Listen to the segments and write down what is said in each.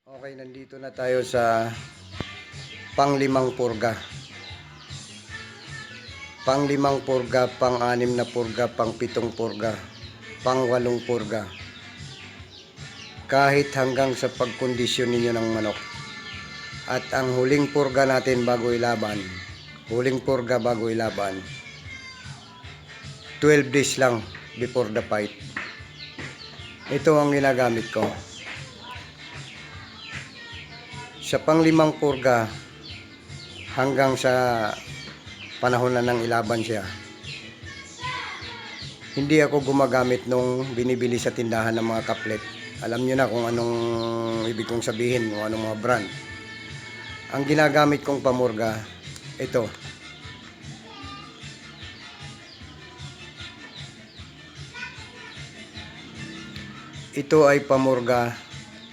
Okay, nandito na tayo sa panglimang purga. Panglimang purga, pang-anim na purga, pang-pitong purga, pang-walong purga. Kahit hanggang sa pagkondisyon ninyo ng manok. At ang huling purga natin bago ilaban, huling purga bago ilaban, 12 days lang before the fight. Ito ang ginagamit ko. Sa panglimang purga, hanggang sa panahon na ng ilaban siya, hindi ako gumagamit nung binibili sa tindahan ng mga kaplet. Alam nyo na kung anong ibig kong sabihin, kung anong mga brand. Ang ginagamit kong pamurga, ito. Ito ay pamurga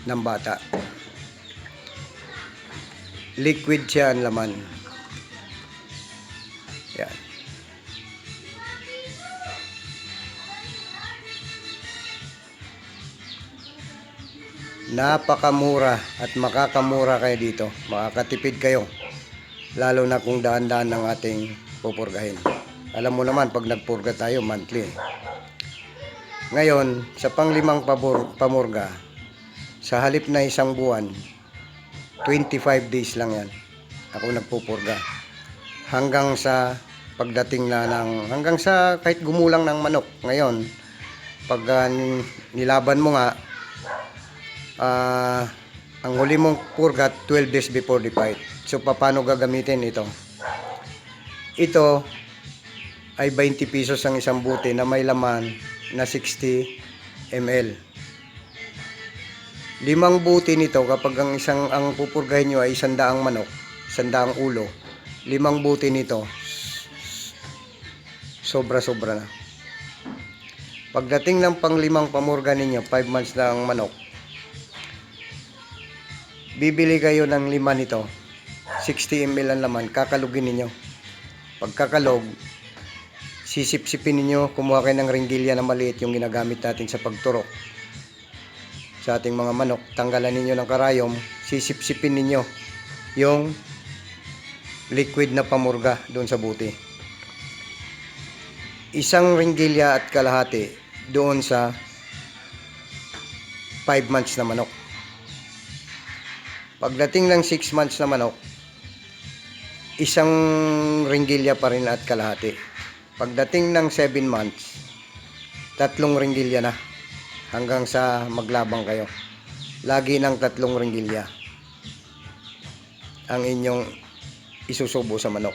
ng bata. Liquid siya ang laman. Yan. Napakamura at makakamura kayo dito. Makakatipid kayo. Lalo na kung daan-daan ng ating pupurgahin. Alam mo naman pag nagpurga tayo monthly. Ngayon, sa panglimang pamurga, sa halip na isang buwan, 25 days lang yan. Ako nagpupurga. Hanggang sa pagdating na hanggang sa kahit gumulang ng manok. Ngayon, pag nilaban mo nga, ang huli mong purga 12 days before the fight. So paano gagamitin ito? Ito ay 20 pesos ang isang buti na may laman na 60 ml. 5 buti nito kapag ang pupurgahin nyo ay 100 manok, 100 ulo. 5 buti nito sobra-sobra na. Pagdating ng panglimang pamurga ninyo, 5 months na ang manok, bibili kayo ng 5 nito, 60 ml ang laman, kakalugin ninyo. Pagkakalog, sisip-sipin ninyo, kumuha kayo ng ringgilya na maliit, yung ginagamit natin sa pagturok sa ating mga manok. Tanggalan ninyo ng karayom, sisip-sipin ninyo yung liquid na pamurga doon sa buti. Isang ringgilya at kalahati doon sa 5 months na manok. Pagdating ng 6 months na manok, isang ringgilya pa rin at kalahati. Pagdating ng 7 months, 3 ringgilya na hanggang sa maglabang kayo. Lagi ng 3 ringgilya ang inyong isusubo sa manok.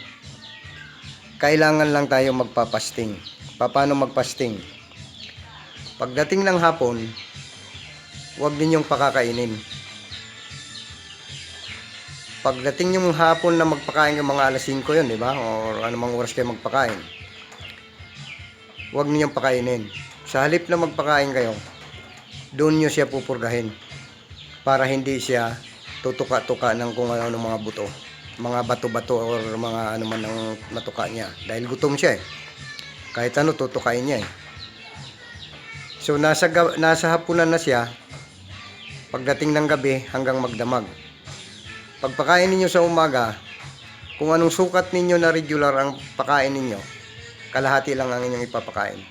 Kailangan lang tayo magpapasting. Paano magpasting? Pagdating ng hapon, huwag ninyong pakakainin. Pagdating yung hapon na magpakain, yung mga alas 5 yun, di ba? O anumang oras kayo magpakain, huwag ninyong pakainin. Sa halip na magpakain kayo, doon nyo siya pupurgahin para hindi siya tutuka-tuka ng kung ano mga buto, mga bato-bato or mga ano man ang matuka niya. Dahil gutom siya eh. Kahit ano tutukain niya eh. So nasa hapunan na siya. Pagdating ng gabi hanggang magdamag. Pagpakain ninyo sa umaga, kung anong sukat ninyo na regular ang pakain ninyo, kalahati lang ang inyong ipapakain.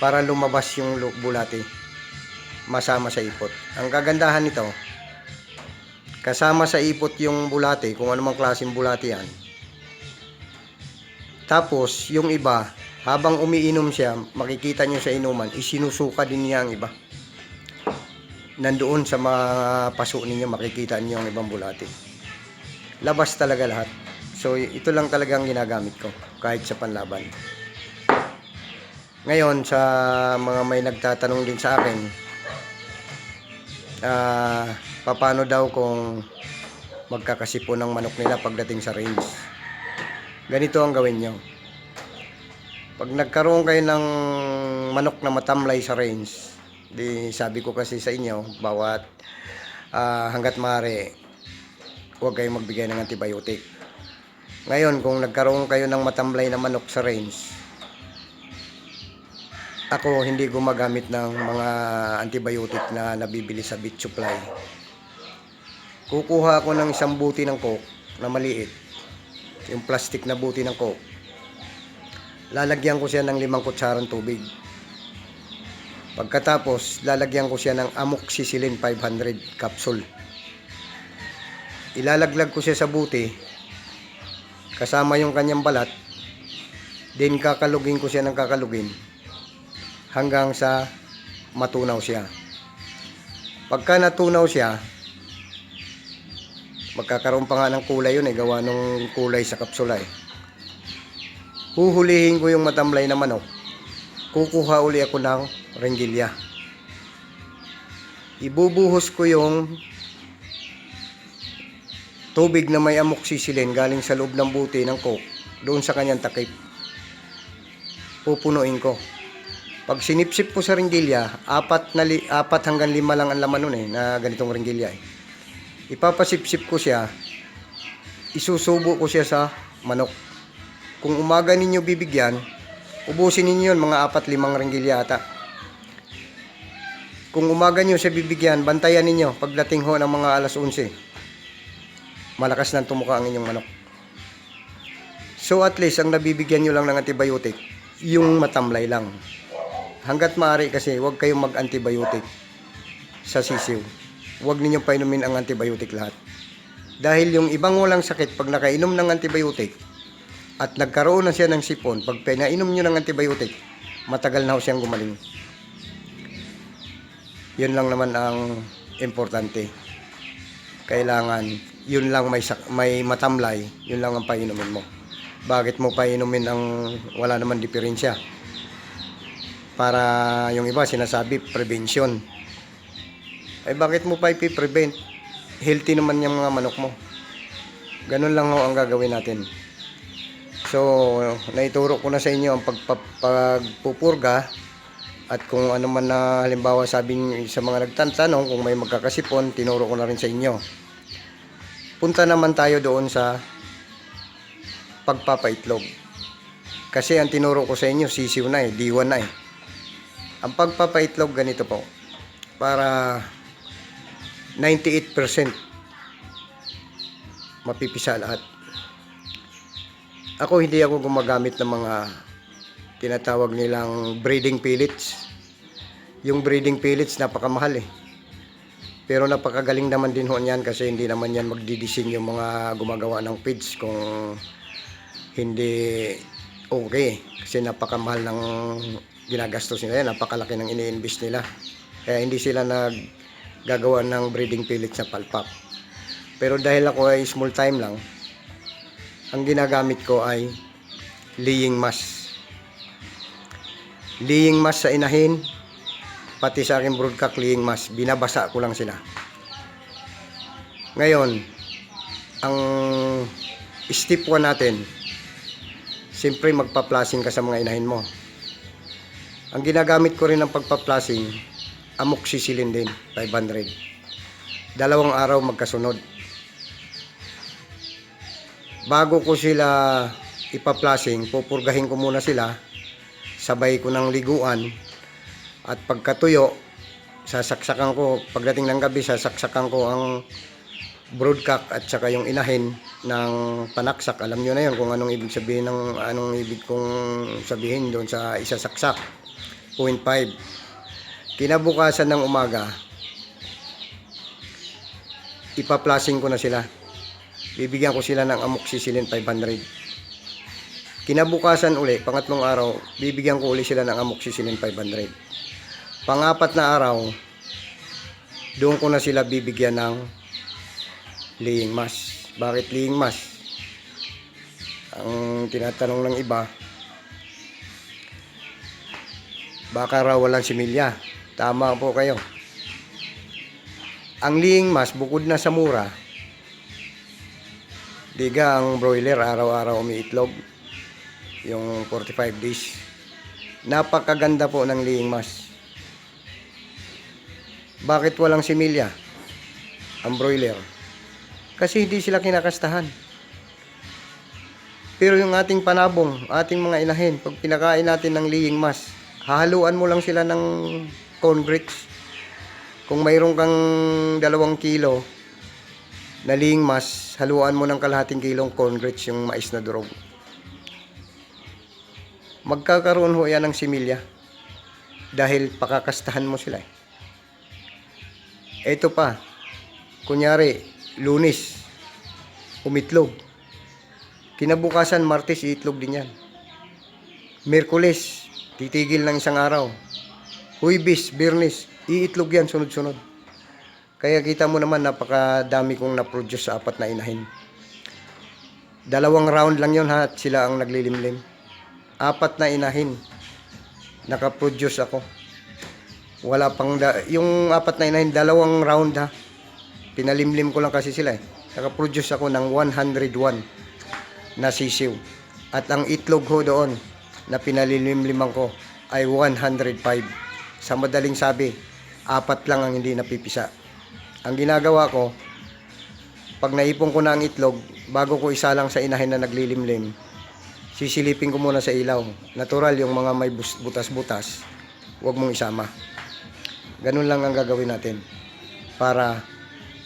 Para lumabas yung bulati, masama sa ipot. Ang kagandahan nito, kasama sa ipot yung bulati, kung anumang klaseng bulati yan. Tapos, yung iba, habang umiinom siya, makikita nyo sa inuman, isinusuka din niya ang iba. Nandoon sa mga paso ninyo, makikita nyo ang ibang bulati. Labas talaga lahat. So, ito lang talagang ginagamit ko, kahit sa panlaban. Ngayon, sa mga may nagtatanong din sa akin, paano daw kung magkakasipo ng manok nila pagdating sa range. Ganito ang gawin nyo. Pag nagkaroon kayo ng manok na matamlay sa range, di sabi ko kasi sa inyo, bawat hanggat maaari, huwag kayong magbigay ng antibiotic. Ngayon, kung nagkaroon kayo ng matamlay na manok sa range, Ako hindi gumagamit ng mga antibiotic na nabibili sa Bit Supply. Kukuha ako ng isang buti ng Coke na maliit, yung plastic na buti ng Coke. Lalagyan ko siya ng 5 kutsarang tubig. Pagkatapos, lalagyan ko siya ng amoxicillin 500 capsule. Ilalaglag ko siya sa buti, kasama yung kanyang balat. Then kakalugin ko siya ng kakalugin hanggang sa matunaw siya. Pagka natunaw siya, magkakaroon pa nga ng kulay yun gawa nung kulay sa kapsula Huhulihin ko yung matamlay na manok. Kukuha uli ako ng renggilya. Ibubuhos ko yung tubig na may amoxicillin galing sa loob ng buti ng Coke doon sa kanyang takip. Pupunuin ko. Pag sinipsip ko sa renggilya, 4 hanggang 5 lang ang laman nun na ganitong renggilya Ipapasipsip ko siya, isusubo ko siya sa manok. Kung umaga ninyo bibigyan, ubusin ninyo yun, mga 4-5 renggilya ata. Kung umaga nyo siya bibigyan, bantayan ninyo pagdating ho ng mga alas 11. Malakas nang tumuka ang inyong manok. So at least, ang nabibigyan nyo lang ng antibiotic, yung matamlay lang. Hanggat maaari kasi, huwag kayong mag-antibiotic sa sisiw. Huwag ninyong painumin ang antibiotic lahat. Dahil yung ibang walang sakit, pag nakainom ng antibiotic, at nagkaroon na siya ng sipon, pag pinainom nyo ng antibiotic, matagal na ho siyang gumaling. Yun lang naman ang importante. Kailangan, yun lang may matamlay, yun lang ang painumin mo. Bakit mo painumin ang wala naman diferensya? Para yung iba sinasabi, prevention. Ay bakit mo pa ipi-prevent? Healthy naman yung mga manok mo. Ganun lang ho ang gagawin natin. So, naituro ko na sa inyo ang pagpupurga at kung ano man na halimbawa sabi sa mga nagtatanong kung may magkakasipon, tinuro ko na rin sa inyo. Punta naman tayo doon sa pagpapaitlog. Kasi ang tinuro ko sa inyo, sisiw na D1 na Ang pagpapaitlog ganito po. Para 98% mapipisa lahat. Ako hindi ako gumagamit ng mga tinatawag nilang breeding pellets. Yung breeding pellets napakamahal Pero napakagaling naman din ho niyan kasi hindi naman yan magdidising yung mga gumagawa ng feeds kung hindi okay. Kasi napakamahal ng ginagastos nila yan, napakalaki ng ini-invest nila. Kaya hindi sila naggagawa ng breeding pellets sa palpak. Pero dahil ako ay small time lang, ang ginagamit ko ay laying mass. Laying mass sa inahin, pati sa aking broodcock laying mass, binabasa ko lang sila. Ngayon, ang step 1 natin, siyempre magpa-flushing ka sa mga inahin mo. Ang ginagamit ko rin ng pagpa-flushing, amoxicillin din, 500. 2 araw magkasunod. Bago ko sila ipa-flushing, pupurgahin ko muna sila, sabay ko ng liguan, at pagkatuyo, sasaksakan ko, pagdating ng gabi, sasaksakan ko ang broodcock at saka yung inahin ng panaksak. Alam nyo na yun kung anong ibig sabihin anong ibig kong sabihin doon sa isasaksak. 0.5. Kinabukasan ng umaga, ipa-flushing ko na sila. Bibigyan ko sila ng amoxicillin 500. Kinabukasan uli, pangatlong araw, bibigyan ko uli sila ng amoxicillin 500. Pang-4 na araw, doon ko na sila bibigyan ng laying mass. Bakit laying mass? Ang tinatanong ng iba, baka raw walang similya. Tama po kayo. Ang laying mass, bukod na sa mura, diga ang broiler araw-araw umiitlog yung 45 days. Napakaganda po ng laying mass. Bakit walang similya ang broiler? Kasi hindi sila kinakastahan. Pero yung ating panabong, ating mga inahin, pag pinakain natin ng laying mass, Hahaluan mo lang sila ng corn grits. Kung mayroon kang 2 kilo na lingmas, haluan mo ng kalahating kilong corn grits yung mais na durog. Magkakaroon ho yan ng similya dahil pakakastahan mo sila. Ito pa, kunyari, Lunes, umitlog. Kinabukasan, Martes, iitlog din yan. Miyerkules, titigil ng isang araw. Huwebes, Biyernes, iitlog yan sunod-sunod. Kaya kita mo naman, napakadami kong na-produce sa 4 na inahin. 2 round lang yun ha, at sila ang naglilimlim. 4 na inahin, nakaproduce ako. Wala pang, yung 4 na inahin, 2 round ha. Pinalimlim ko lang kasi sila eh. Nakaproduce ako ng 101 na sisiw. At ang itlog ho doon na pinalilimliman ko ay 105. Sa madaling sabi, 4 lang ang hindi napipisa. Ang ginagawa ko, pag naipon ko na ang itlog, bago ko isa lang sa inahin na naglilimlim, sisilipin ko muna sa ilaw. Natural, yung mga may butas-butas, huwag mong isama. Ganun lang ang gagawin natin para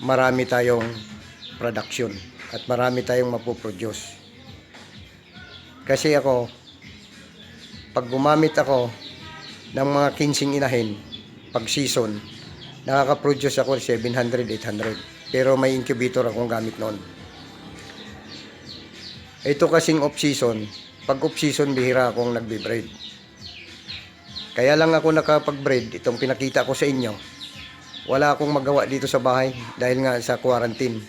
marami tayong production at marami tayong mapoproduce. Kasi ako, pag gumamit ako ng mga 15 inahin, pag season, nakaka-produce ako 700, 800. Pero may incubator akong gamit noon. Ito kasing off-season, pag off-season, bihira akong nagbe-breed. Kaya lang ako nakapag-breed, itong pinakita ko sa inyo. Wala akong magawa dito sa bahay dahil nga sa quarantine.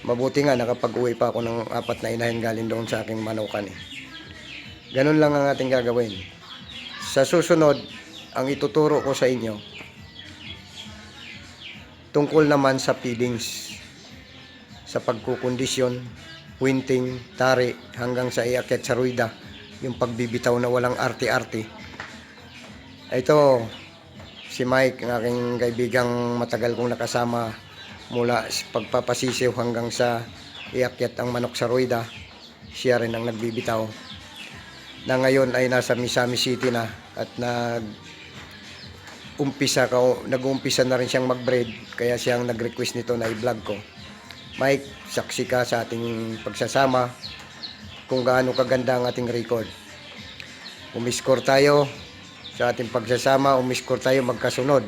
Mabuti nga, nakapag-uwi pa ako ng 4 na inahin galing doon sa aking manukan eh. Ganun lang ang ating gagawin. Sa susunod, ang ituturo ko sa inyo, tungkol naman sa feedings, sa pagkukondisyon, winting, tari, hanggang sa iakyat sa ruida, yung pagbibitaw na walang arte-arte. Ito, si Mike, ang aking kaibigang matagal kong nakasama mula sa pagpapasisiw hanggang sa iakyat ang manok sa ruida. Siya rin ang nagbibitaw. Na ngayon ay nasa Misamis City na at nag-umpisa na rin siyang mag-breed, kaya siyang nag-request nito na i-vlog ko. Mike, saksi ka sa ating pagsasama kung gaano kaganda ang ating record. Umiscore tayo sa ating pagsasama, umiscore tayo magkasunod.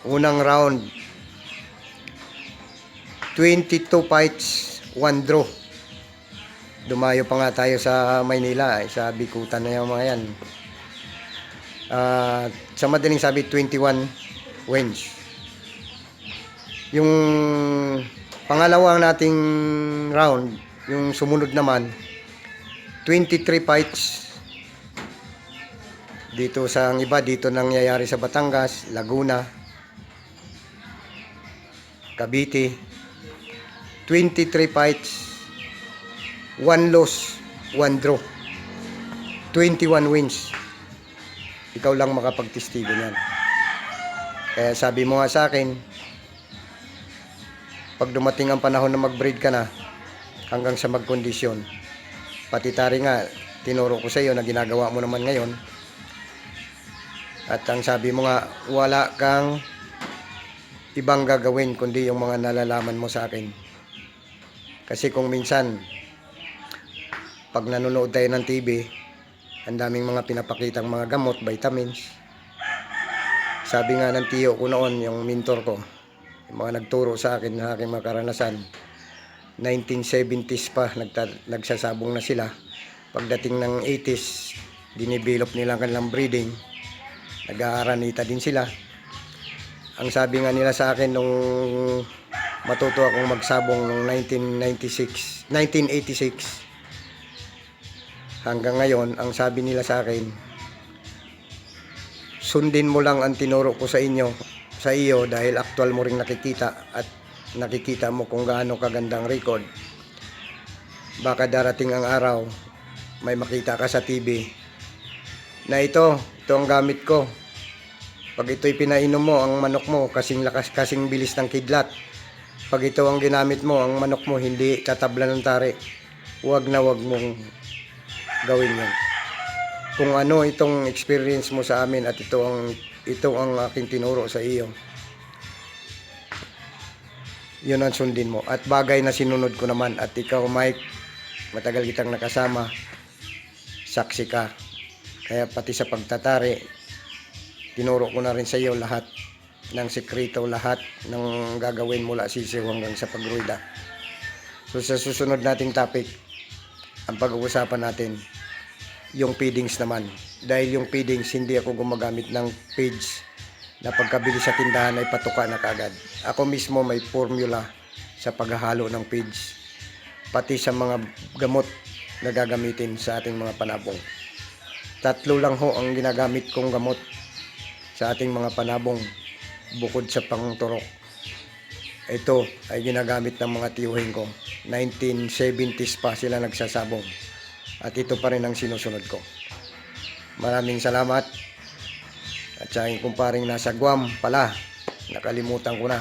Unang round, 22 fights, 1 draw. Dumayo pa nga tayo sa Maynila, sa Bikutan na yung mga yan. Sa madaling sabi, 21 wins. Yung pangalawang nating round, yung sumunod naman, 23 fights. Dito sa iba, dito nangyayari sa Batangas, Laguna, Cavite. 23 fights, 1 loss, 1 draw. 21 wins. Ikaw lang makapagtestigo niyan. Kaya sabi mo nga sa akin, pag dumating ang panahon na mag-breed ka na, hanggang sa magkondisyon, pati tari nga, tinuro ko sa iyo na ginagawa mo naman ngayon. At ang sabi mo nga, wala kang ibang gagawin kundi yung mga nalalaman mo sa akin. Kasi kung minsan, pag nanonood tayo ng TV, ang daming mga pinapakitang mga gamot, vitamins. Sabi nga ng tiyo ko noon, yung mentor ko, yung mga nagturo sa akin na aking mga karanasan, 1970s pa, nagsasabong na sila. Pagdating ng 80s, dinivelop nila ang kanilang breeding. Nag-aaranita din sila. Ang sabi nga nila sa akin nung matuto akong magsabong noong 1986, hanggang ngayon, ang sabi nila sa akin, sundin mo lang ang tinuro ko sa iyo dahil aktual mo ring nakikita at nakikita mo kung gaano kagandang record. Baka darating ang araw, may makita ka sa TV na ito ang gamit ko. Pag ito'y pinainom mo, ang manok mo kasing lakas, kasing bilis ng kidlat. Pag ito ang ginamit mo, ang manok mo hindi tatabla ng tari. Huwag na huwag mong gawin yan. kung ano itong experience mo sa amin at ito ang aking tinuro sa iyo. Yun ang sundin mo. At bagay na sinunod ko naman. At ikaw, Mike, matagal kitang nakasama. Saksi ka. Kaya pati sa pagtatari, tinuro ko na rin sa iyo lahat ng sekreto, lahat ng gagawin mula sisiw hanggang sa pagruida. So sa susunod nating topic, ang pag-uusapan natin, yung feedings naman. Dahil yung feedings, hindi ako gumagamit ng page na pagkabili sa tindahan ay patuka na kagad. Ako mismo may formula sa paghahalo ng feeds, pati sa mga gamot na gagamitin sa ating mga panabong. 3 lang ho ang ginagamit kong gamot sa ating mga panabong bukod sa pangturok. Ito ay ginagamit ng mga tiyuhin ko. 1970s pa sila nagsasabong. At ito pa rin ang sinusunod ko. Maraming salamat. At sa aking kumparing nasa Guam pala, nakalimutan ko na.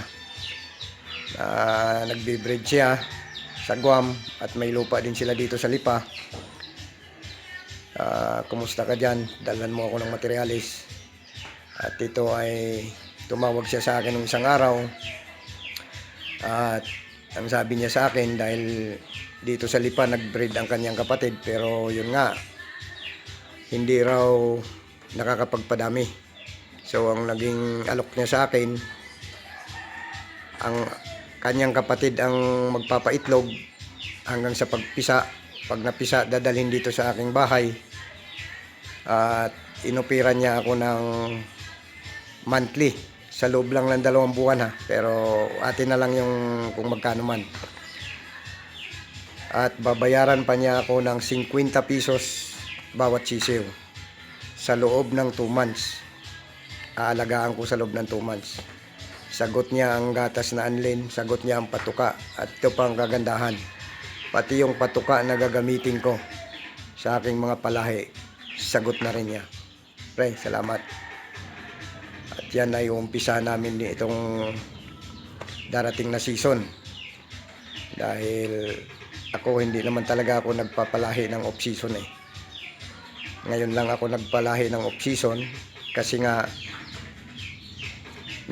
Nagbe-breed siya sa Guam at may lupa din sila dito sa Lipa. Kumusta ka dyan? Dalan mo ako ng materialis. At ito ay tumawag siya sa akin ng isang araw. At ang sabi niya sa akin, dahil dito sa Lipa nag-breed ang kanyang kapatid, pero yun nga, hindi raw nakakapagpadami. So ang naging alok niya sa akin, ang kanyang kapatid ang magpapaitlog hanggang sa pagpisa. Pag napisa, dadalhin dito sa aking bahay. At inupiran niya ako ng monthly. Sa loob lang ng 2 buwan ha. Pero atin na lang yung kung magkano man. At babayaran pa niya ako ng 50 pesos bawat sisiw. Sa loob ng 2 months. Aalagaan ko sa loob ng 2 months. Sagot niya ang gatas na anlin, sagot niya ang patuka. At ito pa ang kagandahan. Pati yung patuka na gagamitin ko sa aking mga palahi, sagot na rin niya. Pre, salamat. At yan ay umpisa namin itong darating na season. Dahil ako hindi naman talaga ako nagpapalahi ng off-season eh. Ngayon lang ako nagpalahi ng off-season kasi nga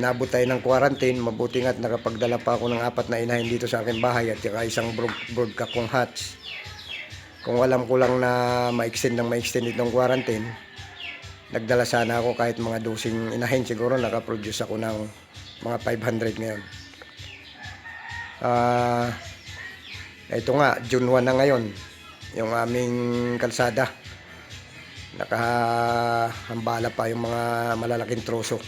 naabot tayo ng quarantine. Mabuti nga't nakapagdala pa ako ng 4 na inahin dito sa aking bahay at saka isang broodcock kong hatch. Kung alam ko lang na ma-extend itong quarantine, nagdala sana ako kahit mga 12 inahin. Siguro nakaproduce ako ng mga 500 ngayon. Ito nga, June 1 na ngayon, yung aming kalsada. Nakahambala pa yung mga malalaking troso.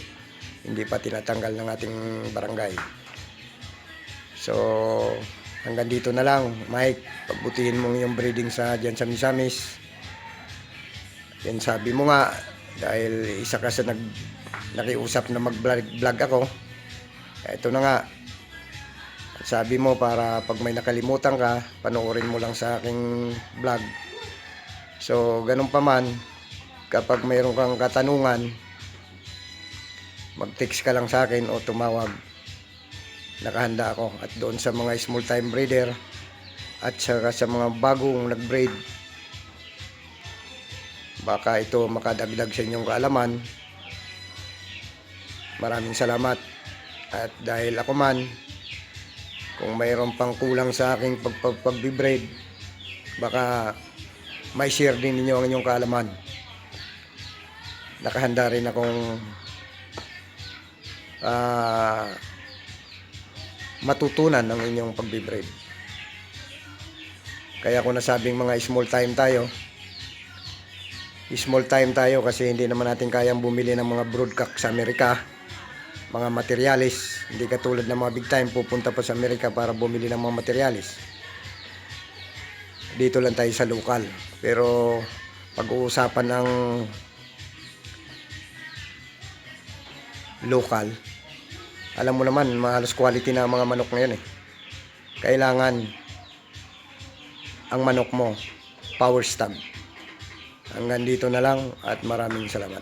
Hindi pa tinatanggal ng ating barangay. So, hanggang dito na lang. Mike, pagbutihin mo yung breeding dyan sa Misamis. Yan sabi mo nga, dahil isa ka sa nakiusap na mag-vlog ako. Ito na nga. Sabi mo para pag may nakalimutan ka, panoorin mo lang sa aking vlog. So, ganun pa man, kapag mayroon kang katanungan, mag-text ka lang sa akin o tumawag. Nakahanda ako. At doon sa mga small time breeder at saka sa mga bagong nag-breed, baka ito makadagdag sa inyong kaalaman. Maraming salamat. At dahil ako man, kung mayroon pang kulang sa aking pag-breed, baka may share din ninyo ang inyong kaalaman. Nakahanda rin akong matutunan ng inyong pag-breed. Kaya ako nasabing mga small time tayo. Small time tayo kasi hindi naman natin kayang bumili ng mga broodcock sa Amerika, mga materialis. Hindi katulad ng mga big time pupunta pa sa Amerika para bumili ng mga materialis. Dito lang tayo sa local. Pero pag-uusapan ng local, alam mo naman, mahalos quality na ang mga manok ngayon eh. Kailangan ang manok mo power stag. Hanggang dito na lang at maraming salamat.